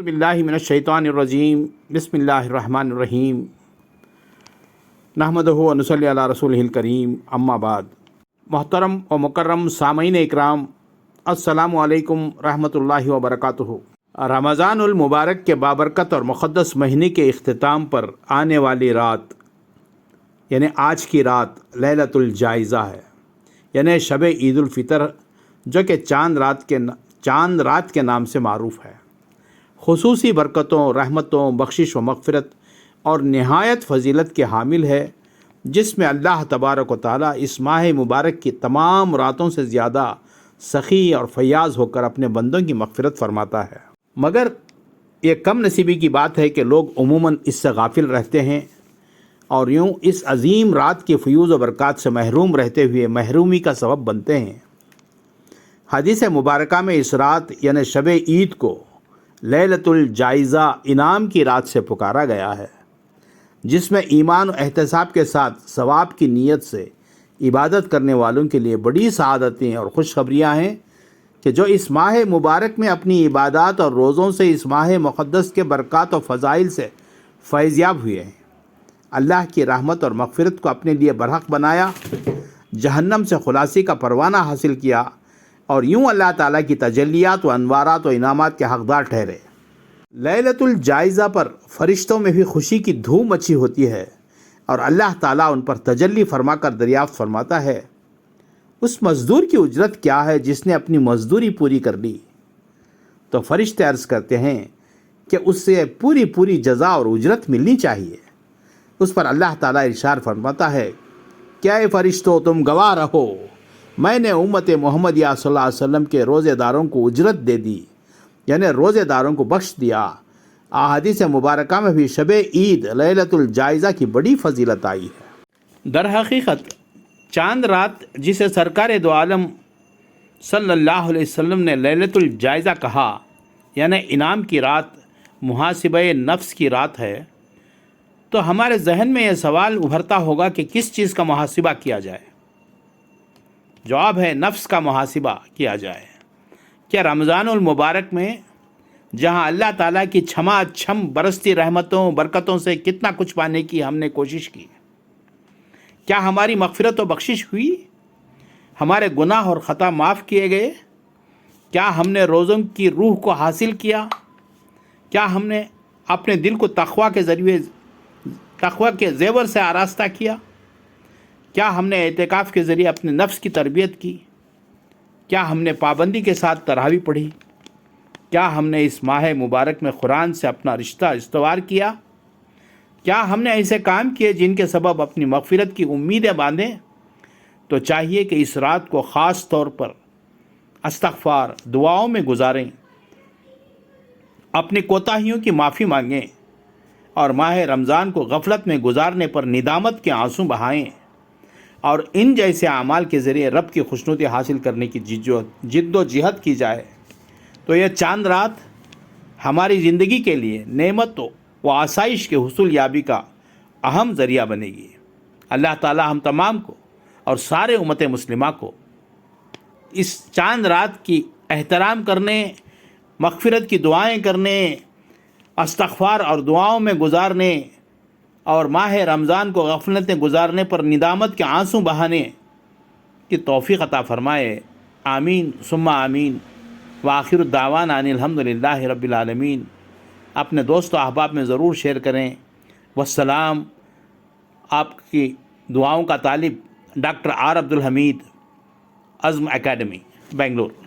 बिल्लाहि मिनश्शैतानिर्रजीम बिस्मिल्लाहिर्रहमानिर्रहीम नहमदुहु व नुसल्ली अला रसूलिहिल करीम अम्मा बाद। मोहतरम व मुकर्रम सामईन इकराम, अस्सलामु अलैकुम रहमतुल्लाहि व बरकातुहू। रमज़ानुल मुबारक के बाबरकत और मुक़द्दस महीने के इख्तिताम पर आने वाली रात यानी आज की रात लैलतुल जायज़ा है, यानी शब ईदुल फ़ितर, जो कि चांद रात के नाम से मारूफ़ है। खुसूसी बरकतों, रहमतों, बख्शिश व मग़फ़िरत और नहायत फ़जीलत के हामिल है, जिसमें अल्लाह तबारक व तआला इस माह मुबारक की तमाम रातों से ज़्यादा सखी और फयाज़ होकर अपने बंदों की मग़फ़िरत फ़रमाता है। मगर ये कम नसीबी की बात है कि लोग उमूमन इससे गाफिल रहते हैं और यूँ इस अजीम रात के फ़यूज़ व बरक़ात से महरूम रहते हुए महरूमी का सबब बनते हैं। हदीस मुबारका में इस रात यानी शब ईद को लैलतुल जायज़ा इनाम की रात से पुकारा गया है, जिसमें ईमान और एहतिसाब के साथ सवाब की नीयत से इबादत करने वालों के लिए बड़ी सआदतें और खुशखबरियाँ हैं कि जो इस माह मुबारक में अपनी इबादत और रोज़ों से इस माह मुक़द्दस के बरक़ात और फ़ज़ाइल से फ़ैज़याब हुए हैं, अल्लाह की रहमत और मग़फ़िरत को अपने लिए बरहक़ बनाया, जहन्नम से खुलासी का परवाना हासिल किया और यूँ अल्लाह ताला की तजल्लियात व अनवारात व इनामात के हक़दार ठहरे। लैलतुल जायज़ा पर फ़रिश्तों में भी खुशी की धूम मची होती है और अल्लाह ताला उन पर तजल्ली फरमाकर दरियाफ़्त फरमाता है, उस मज़दूर की उजरत क्या है जिसने अपनी मज़दूरी पूरी कर ली। तो फ़रिश्ते अर्ज़ करते हैं कि उससे पूरी जज़ा और उजरत मिलनी चाहिए। उस पर अल्लाह ताला इरशाद फरमाता है, क्या ए फ़रिश्तों तुम गवाह रहो, मैंने उम्मत मोहम्मदिया सल्लल्लाहु अलैहि वसल्लम के रोज़ेदारों को उजरत दे दी, यानी रोज़ेदारों को बख्श दिया। अहादीस मुबारका में भी शब ईद लैलतुल जायज़ा की बड़ी फ़जीलत आई है। दर हकीकत चांद रात, जिसे सरकार दो आलम सल्लल्लाहु अलैहि वसल्लम ने लैलतुल जायज़ा कहा, यानी इनाम की रात, मुहासिबे नफ्स की रात है, तो हमारे जहन में यह सवाल उभरता होगा कि किस चीज़ का मुहासिबा किया जाए। जवाब है, नफ्स का मुहासिबा किया जाए। क्या रमज़ानुल मुबारक में जहाँ अल्लाह ताला की छमा छम बरसती रहमतों बरकतों से कितना कुछ पाने की हमने कोशिश की, क्या हमारी मग़फ़िरत व बख्शिश हुई? हमारे गुनाह और ख़ता माफ़ किए गए? क्या हमने रोज़ों की रूह को हासिल किया? क्या हमने अपने दिल को तक़वा के ज़ेवर से आरास्ता किया? क्या हमने एतिकाफ़ के ज़रिए अपने नफ्स की तरबियत की? क्या हमने पाबंदी के साथ तरावी पढ़ी? क्या हमने इस माह मुबारक में कुरान से अपना रिश्ता इस्तवार किया? क्या हमने ऐसे काम किए जिनके सबब अपनी मग़फ़िरत की उम्मीदें बांधें? तो चाहिए कि इस रात को ख़ास तौर पर इस्तग़फ़ार दुआओं में गुजारें, अपनी कोताहियों की माफ़ी मांगें और माह रमज़ान को गफलत में गुजारने पर निदामत के आंसू बहाएं और इन जैसे अमाल के ज़रिए रब की खुशनुदी हासिल करने की जिद्दोजहद की जाए, तो यह चांद रात हमारी ज़िंदगी के लिए नेमत व आसाइश के हुसूल याबी का अहम ज़रिया बनेगी। अल्लाह ताला हम तमाम को और सारे उम्मत मुस्लिमा को इस चांद रात की एहतराम करने, मग़फ़िरत की दुआएं करने, इस्तग़फ़ार और दुआओं में गुजारने और माह रमज़ान को गफलतें गुजारने पर निदामत के आंसू बहाने की तौफ़ीक़ अता फ़रमाए। आमीन सुम्मा आमीन व आखिर दावाना अनिल हम्दुलिल्लाहि रब्बिल आलमीन। अपने दोस्त व अहबाब में ज़रूर शेयर करें। वस्सलाम। आपकी दुआओं का तालिब doctor R Abdul Hamid, Azm academy, Bengaluru.